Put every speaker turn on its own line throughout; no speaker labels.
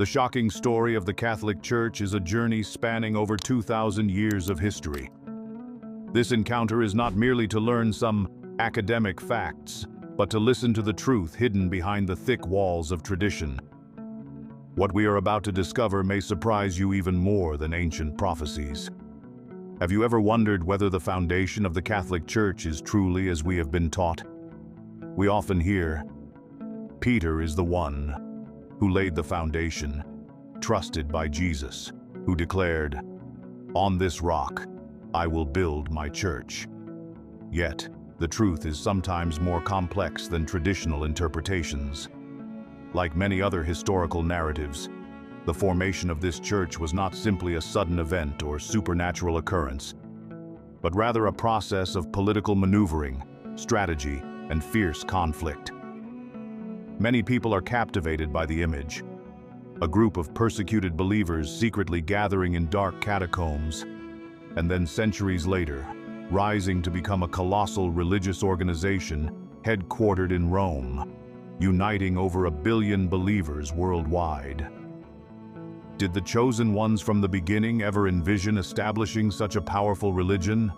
The shocking story of the Catholic Church is a journey spanning over 2,000 years of history. This encounter is not merely to learn some academic facts, but to listen to the truth hidden behind the thick walls of tradition. What we are about to discover may surprise you even more than ancient prophecies. Have you ever wondered whether the foundation of the Catholic Church is truly as we have been taught? We often hear, Peter is the one who laid the foundation, trusted by Jesus, who declared, "On this rock, I will build my church." Yet, the truth is sometimes more complex than traditional interpretations. Like many other historical narratives, the formation of this church was not simply a sudden event or supernatural occurrence, but rather a process of political maneuvering, strategy, and fierce conflict. Many people are captivated by the image, a group of persecuted believers secretly gathering in dark catacombs, and then centuries later, rising to become a colossal religious organization headquartered in Rome, uniting over 1 billion believers worldwide. Did the chosen ones from the beginning ever envision establishing such a powerful religion?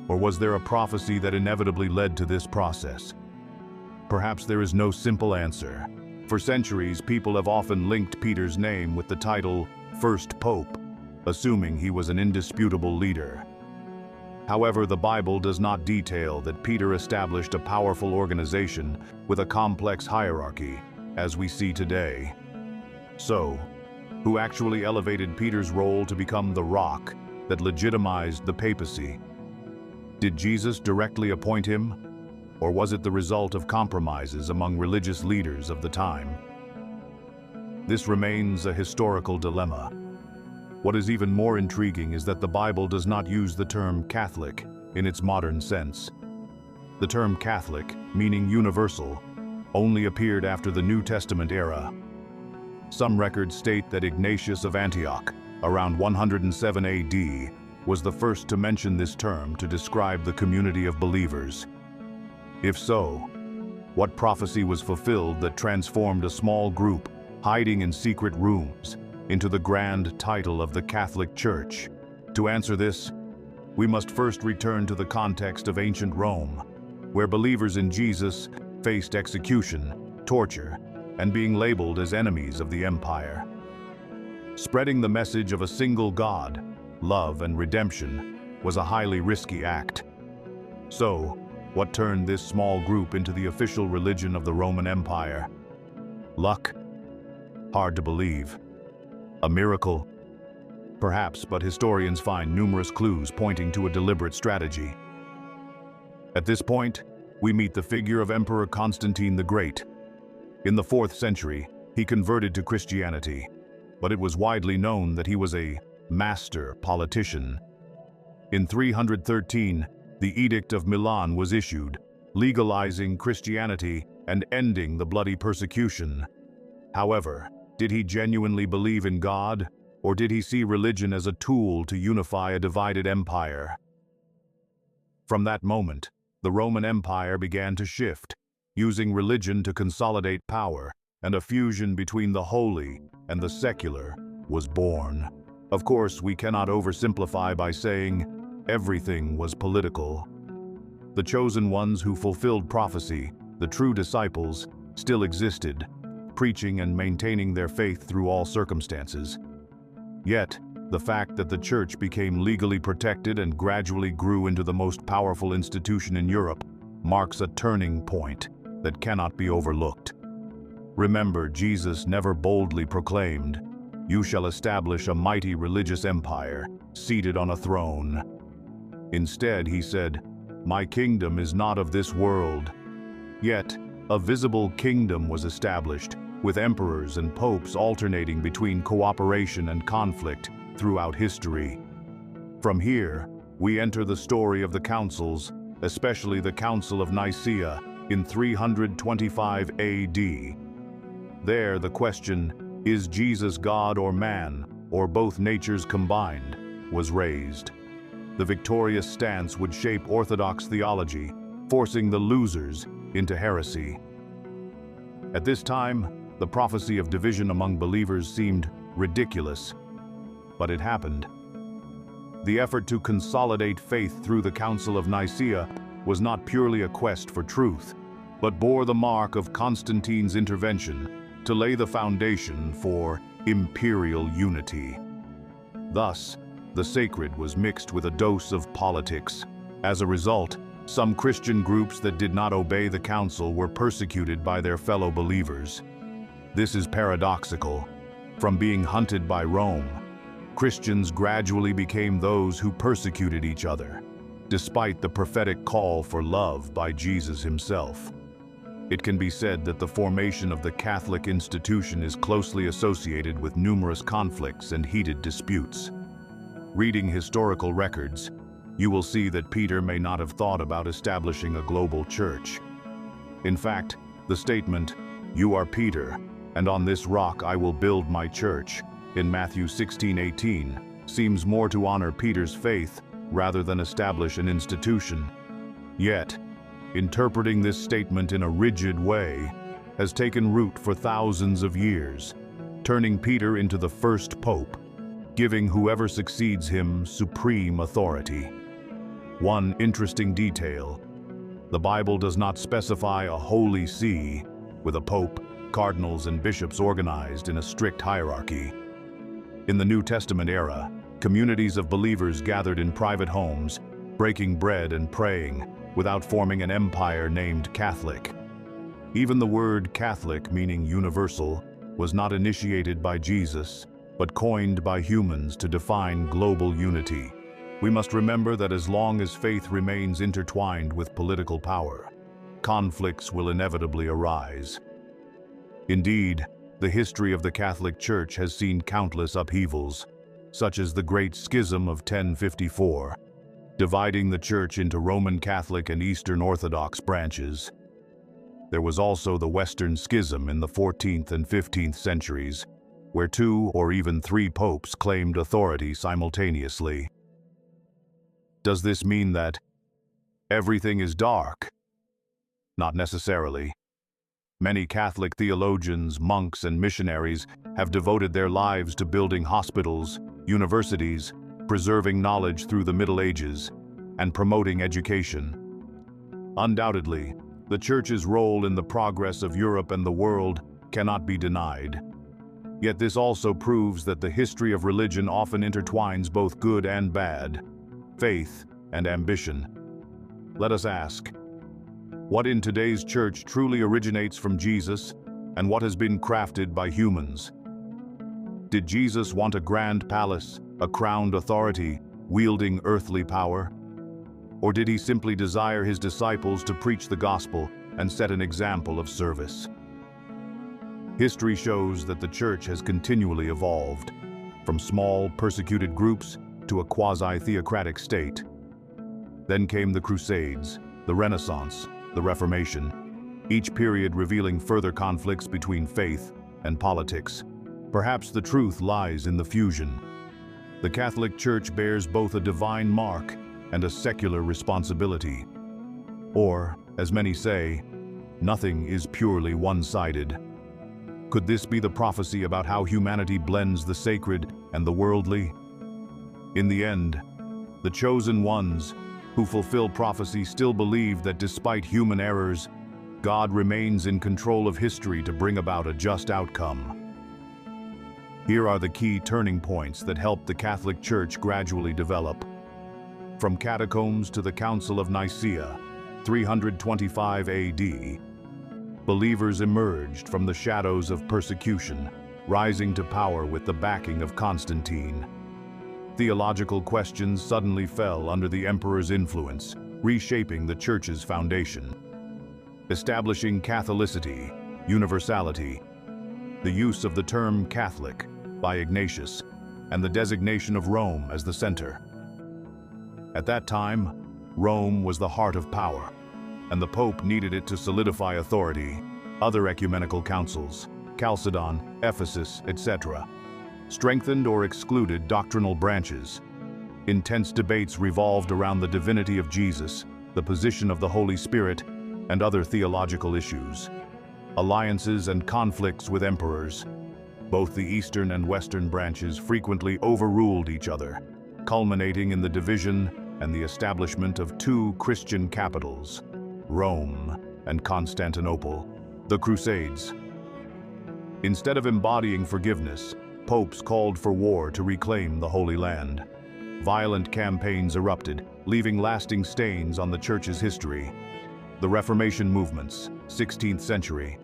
Or was there a prophecy that inevitably led to this process? Perhaps there is no simple answer. For centuries, people have often linked Peter's name with the title First Pope, assuming he was an indisputable leader. However, the Bible does not detail that Peter established a powerful organization with a complex hierarchy, as we see today. So, who actually elevated Peter's role to become the rock that legitimized the papacy? Did Jesus directly appoint him? Or was it the result of compromises among religious leaders of the time? This remains a historical dilemma. What is even more intriguing is that the Bible does not use the term Catholic in its modern sense. The term Catholic, meaning universal, only appeared after the New Testament era. Some records state that Ignatius of Antioch, around 107 AD, was the first to mention this term to describe the community of believers. If so, what prophecy was fulfilled that transformed a small group hiding in secret rooms into the grand title of the Catholic Church? To answer this, we must first return to the context of ancient Rome, where believers in Jesus faced execution, torture, and being labeled as enemies of the empire. Spreading the message of a single God, love and redemption, was a highly risky act. So, what turned this small group into the official religion of the Roman Empire? Luck? Hard to believe. A miracle? Perhaps, but historians find numerous clues pointing to a deliberate strategy. At this point, we meet the figure of Emperor Constantine the Great. In the 4th century, he converted to Christianity, but it was widely known that he was a master politician. In 313, the Edict of Milan was issued, legalizing Christianity and ending the bloody persecution. However, did he genuinely believe in God, or did he see religion as a tool to unify a divided empire? From that moment, the Roman Empire began to shift, using religion to consolidate power, and a fusion between the holy and the secular was born. Of course, we cannot oversimplify by saying everything was political. The chosen ones who fulfilled prophecy, the true disciples, still existed, preaching and maintaining their faith through all circumstances. Yet, the fact that the Church became legally protected and gradually grew into the most powerful institution in Europe marks a turning point that cannot be overlooked. Remember, Jesus never boldly proclaimed, "You shall establish a mighty religious empire, seated on a throne." Instead, he said, "My kingdom is not of this world." Yet, a visible kingdom was established, with emperors and popes alternating between cooperation and conflict throughout history. From here, we enter the story of the councils, especially the Council of Nicaea in 325 AD. There, the question, "Is Jesus God or man, or both natures combined?" was raised. The victorious stance would shape Orthodox theology, forcing the losers into heresy. At this time, The prophecy of division among believers seemed ridiculous, but it happened. The effort to consolidate faith through the Council of Nicaea was not purely a quest for truth, but bore the mark of Constantine's intervention to lay the foundation for imperial unity. Thus, the sacred was mixed with a dose of politics. As a result, some Christian groups that did not obey the council were persecuted by their fellow believers. This is paradoxical. From being hunted by Rome, Christians gradually became those who persecuted each other, despite the prophetic call for love by Jesus himself. It can be said that the formation of the Catholic institution is closely associated with numerous conflicts and heated disputes. Reading historical records, you will see that Peter may not have thought about establishing a global church. In fact, the statement, "You are Peter, and on this rock I will build my church," in Matthew 16:18, seems more to honor Peter's faith rather than establish an institution. Yet, interpreting this statement in a rigid way has taken root for thousands of years, turning Peter into the first pope, giving whoever succeeds him supreme authority. One interesting detail: the Bible does not specify a holy see, with a pope, cardinals, and bishops organized in a strict hierarchy. In the New Testament era, communities of believers gathered in private homes, breaking bread and praying, without forming an empire named Catholic. Even the word Catholic, meaning universal, was not initiated by Jesus, but coined by humans to define global unity. We must remember that as long as faith remains intertwined with political power, conflicts will inevitably arise. Indeed, the history of the Catholic Church has seen countless upheavals, such as the Great Schism of 1054, dividing the Church into Roman Catholic and Eastern Orthodox branches. There was also the Western Schism in the 14th and 15th centuries, where 2 or even 3 popes claimed authority simultaneously. Does this mean that everything is dark? Not necessarily. Many Catholic theologians, monks, and missionaries have devoted their lives to building hospitals, universities, preserving knowledge through the Middle Ages, and promoting education. Undoubtedly, the Church's role in the progress of Europe and the world cannot be denied. Yet this also proves that the history of religion often intertwines both good and bad, faith and ambition. Let us ask, what in today's Church truly originates from Jesus, and what has been crafted by humans? Did Jesus want a grand palace, a crowned authority, wielding earthly power? Or did he simply desire his disciples to preach the gospel and set an example of service? History shows that the Church has continually evolved, from small, persecuted groups to a quasi-theocratic state. Then came the Crusades, the Renaissance, the Reformation, each period revealing further conflicts between faith and politics. Perhaps the truth lies in the fusion. The Catholic Church bears both a divine mark and a secular responsibility. Or, as many say, nothing is purely one-sided. Could this be the prophecy about how humanity blends the sacred and the worldly? In the end, the chosen ones who fulfill prophecy still believe that despite human errors, God remains in control of history to bring about a just outcome. Here are the key turning points that helped the Catholic Church gradually develop. From catacombs to the Council of Nicaea, 325 AD, believers emerged from the shadows of persecution, rising to power with the backing of Constantine. Theological questions suddenly fell under the emperor's influence, reshaping the Church's foundation. Establishing Catholicity, universality, the use of the term Catholic by Ignatius, and the designation of Rome as the center. At that time, Rome was the heart of power, and the Pope needed it to solidify authority. Other ecumenical councils, Chalcedon, Ephesus, etc., strengthened or excluded doctrinal branches. Intense debates revolved around the divinity of Jesus, the position of the Holy Spirit, and other theological issues. alliances and conflicts with emperors. Both the eastern and western branches frequently overruled each other, culminating in the division and the establishment of two Christian capitals, Rome and Constantinople, the Crusades. Instead of embodying forgiveness, popes called for war to reclaim the Holy Land. Violent campaigns erupted, leaving lasting stains on the Church's history. The Reformation movements, 16th century.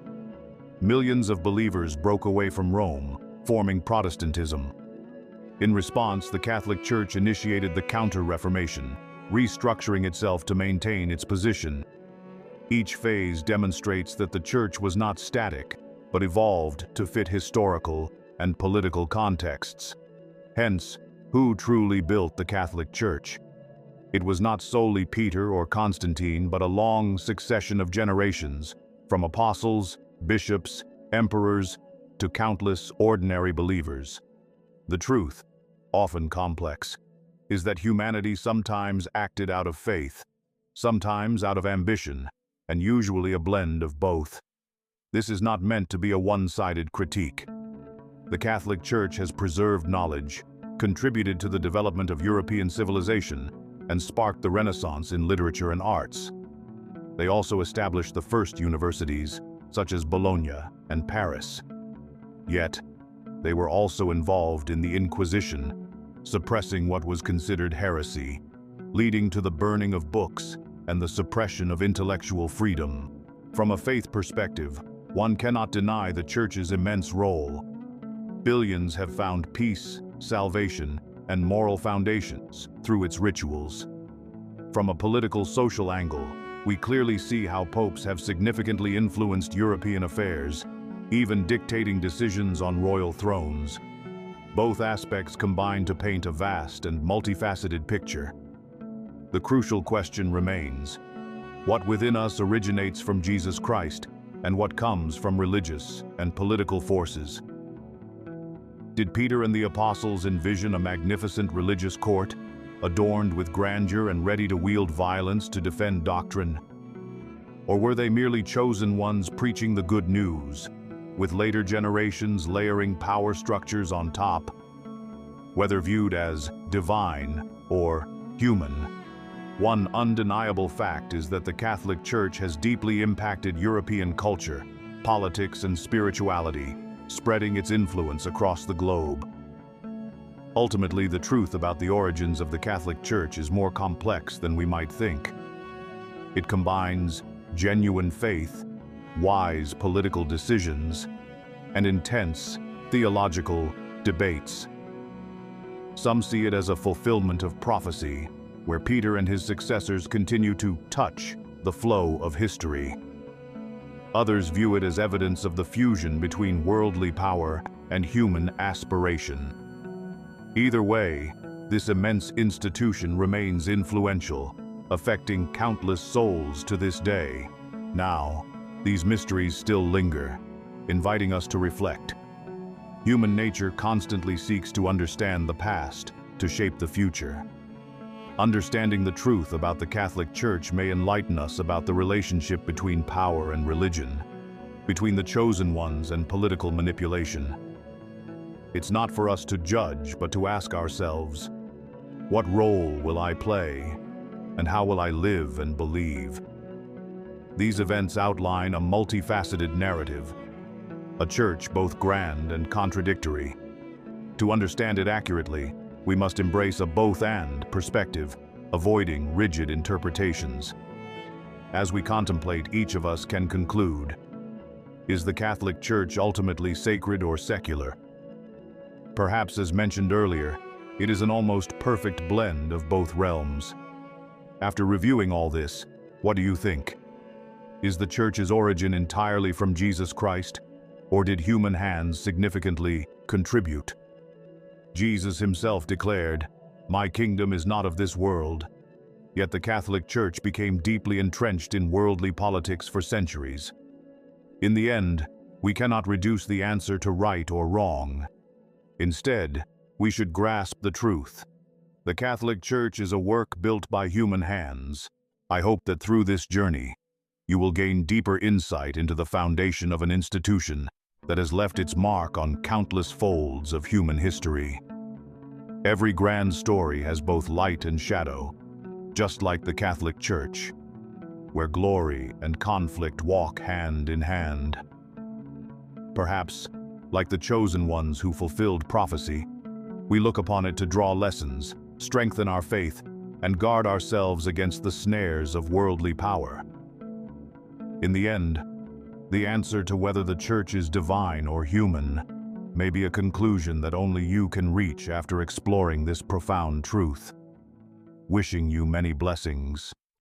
Millions of believers broke away from Rome, forming Protestantism. In response, the Catholic Church initiated the Counter-Reformation, restructuring itself to maintain its position. Each phase demonstrates that the Church was not static, but evolved to fit historical and political contexts. Hence, who truly built the Catholic Church? It was not solely Peter or Constantine, but a long succession of generations, from apostles, bishops, emperors, to countless ordinary believers. The truth, often complex, is that humanity sometimes acted out of faith, sometimes out of ambition, and usually a blend of both. This is not meant to be a one-sided critique. The Catholic Church has preserved knowledge, contributed to the development of European civilization, and sparked the Renaissance in literature and arts. They also established the first universities, such as Bologna and Paris. Yet, they were also involved in the Inquisition, suppressing what was considered heresy, leading to the burning of books and the suppression of intellectual freedom. From a faith perspective, one cannot deny the Church's immense role. Billions have found peace, salvation, and moral foundations through its rituals. From a political-social angle, we clearly see how popes have significantly influenced European affairs, even dictating decisions on royal thrones. Both aspects combine to paint a vast and multifaceted picture. The crucial question remains: what within us originates from Jesus Christ, and what comes from religious and political forces? Did Peter and the apostles envision a magnificent religious court, adorned with grandeur and ready to wield violence to defend doctrine? Or were they merely chosen ones preaching the good news, with later generations layering power structures on top? Whether viewed as divine or human, one undeniable fact is that the Catholic Church has deeply impacted European culture, politics, and spirituality, spreading its influence across the globe. Ultimately, the truth about the origins of the Catholic Church is more complex than we might think. It combines genuine faith, wise political decisions, and intense theological debates. Some see it as a fulfillment of prophecy, where Peter and his successors continue to touch the flow of history. Others view it as evidence of the fusion between worldly power and human aspiration. Either way, this immense institution remains influential, affecting countless souls to this day. Now, these mysteries still linger, inviting us to reflect. Human nature constantly seeks to understand the past, to shape the future. Understanding the truth about the Catholic Church may enlighten us about the relationship between power and religion, between the chosen ones and political manipulation. It's not for us to judge, but to ask ourselves, what role will I play, and how will I live and believe? These events outline a multifaceted narrative, a church both grand and contradictory. To understand it accurately, we must embrace a both-and perspective, avoiding rigid interpretations. As we contemplate, each of us can conclude: is the Catholic Church ultimately sacred or secular? Perhaps, as mentioned earlier, it is an almost perfect blend of both realms. After reviewing all this, what do you think? Is the Church's origin entirely from Jesus Christ, or did human hands significantly contribute? Jesus himself declared, "My kingdom is not of this world." Yet the Catholic Church became deeply entrenched in worldly politics for centuries. In the end, we cannot reduce the answer to right or wrong. Instead, we should grasp the truth. The Catholic Church is a work built by human hands. I hope that through this journey, you will gain deeper insight into the foundation of an institution that has left its mark on countless folds of human history. Every grand story has both light and shadow, just like the Catholic Church, where glory and conflict walk hand in hand. Perhaps, like the chosen ones who fulfilled prophecy, we look upon it to draw lessons, strengthen our faith, and guard ourselves against the snares of worldly power. In the end, the answer to whether the Church is divine or human may be a conclusion that only you can reach after exploring this profound truth. Wishing you many blessings.